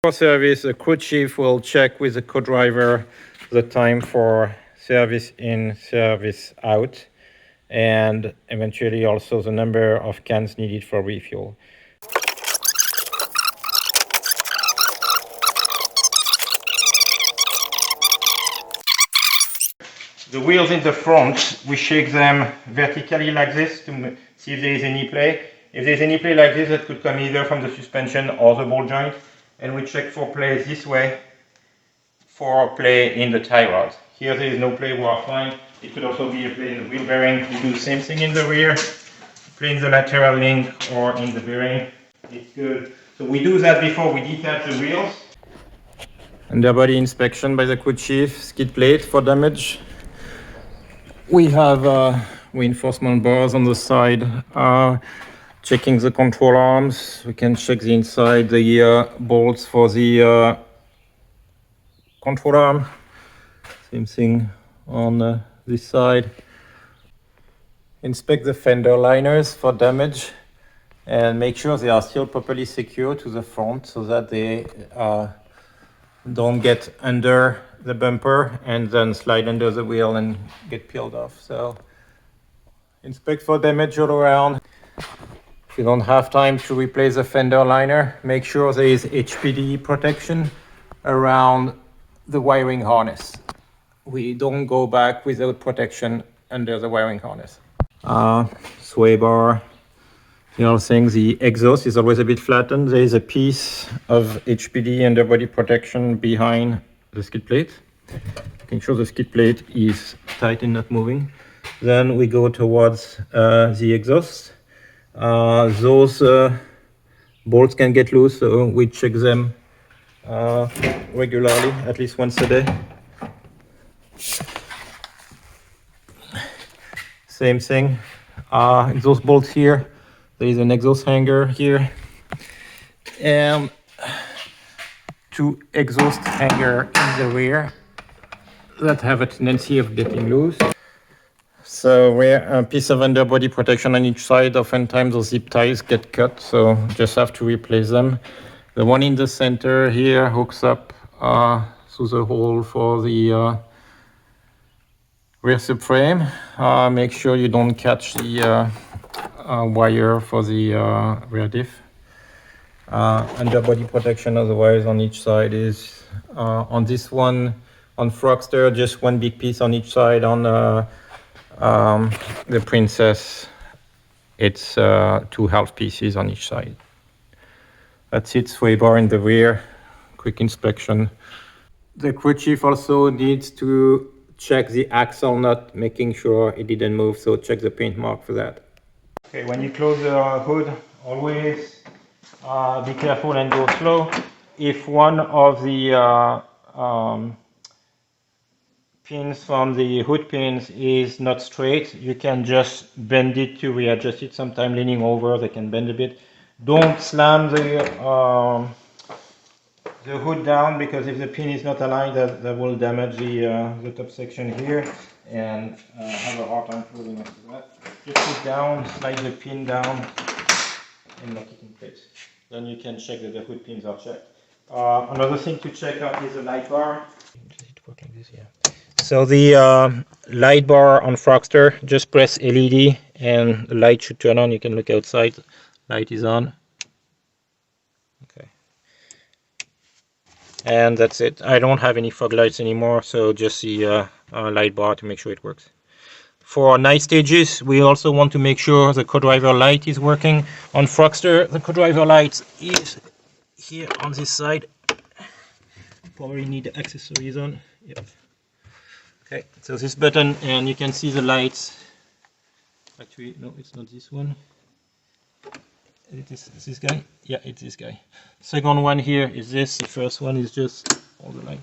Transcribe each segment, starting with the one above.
For service, the crew chief will check with the codriver the time for service in, service out, and eventually also the number of cans needed for refuel. The wheels in the front, we shake them vertically like this to see if there is any play. If there's any play like this, that could come either from the suspension or the ball joint. And we check for play this way for play in the tie rod. Here there is no play, we are fine. It could also be a play in the wheel bearing. We do the same thing in the rear, play in the lateral link or in the bearing. It's good. So we do that before we detach the wheels. Underbody inspection by the crew chief, skid plate for damage. We have reinforcement bars on the side, checking the control arms. We can check the inside, the bolts for the control arm. Same thing on this side. Inspect the fender liners for damage and make sure they are still properly secured to the front so that they don't get under the bumper and then slide under the wheel and get peeled off. So inspect for damage all around. If you don't have time to replace the fender liner, make sure there is HPD protection around the wiring harness. We don't go back without protection under the wiring harness. Sway bar. The other thing, the exhaust is always a bit flattened. There is a piece of HPD underbody protection behind the skid plate. Making sure the skid plate is tight and not moving. Then we go towards the exhaust. Those bolts can get loose, so we check them regularly, at least once a day. Same thing. Exhaust bolts here. There is an exhaust hanger here, and two exhaust hanger in the rear that have a tendency of getting loose. So we're a piece of underbody protection on each side. Oftentimes those zip ties get cut, so just have to replace them. The one in the center here hooks up through the hole for the rear subframe. Make sure you don't catch the wire for the rear diff. Underbody protection otherwise on each side is on this one, on Frogster, just one big piece on each side. On the Princess, it's two half pieces on each side. That's it. Sway bar in the rear, quick inspection. The crew chief also needs to check the axle nut, making sure it didn't move, so check the paint mark for that. Okay, when you close the hood, always be careful and go slow. If one of the pins from the hood pins is not straight, you can just bend it to readjust it. Sometimes leaning over, they can bend a bit. Don't slam the hood down, because if the pin is not aligned, that will damage the top section here and have a hard time closing after that. Just put down, slide the pin down and lock it in place. Then you can check that the hood pins are checked. Another thing to check out is the light bar. Does it work like this? Yeah. So the light bar on Frogster, just press LED and the light should turn on. You can look outside, light is on. Okay. And that's it. I don't have any fog lights anymore, so just the light bar to make sure it works. For night stages, we also want to make sure the codriver light is working. On Frogster, the codriver light is here on this side. Probably need the accessories on. Yep. Okay, so this button, and you can see the lights. Actually, no, it's not this one. It is this guy? Yeah, it's this guy. Second one here is this. The first one is just all the light.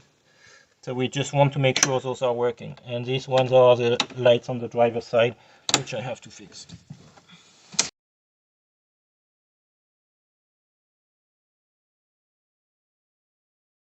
So we just want to make sure those are working. And these ones are the lights on the driver's side, which I have to fix.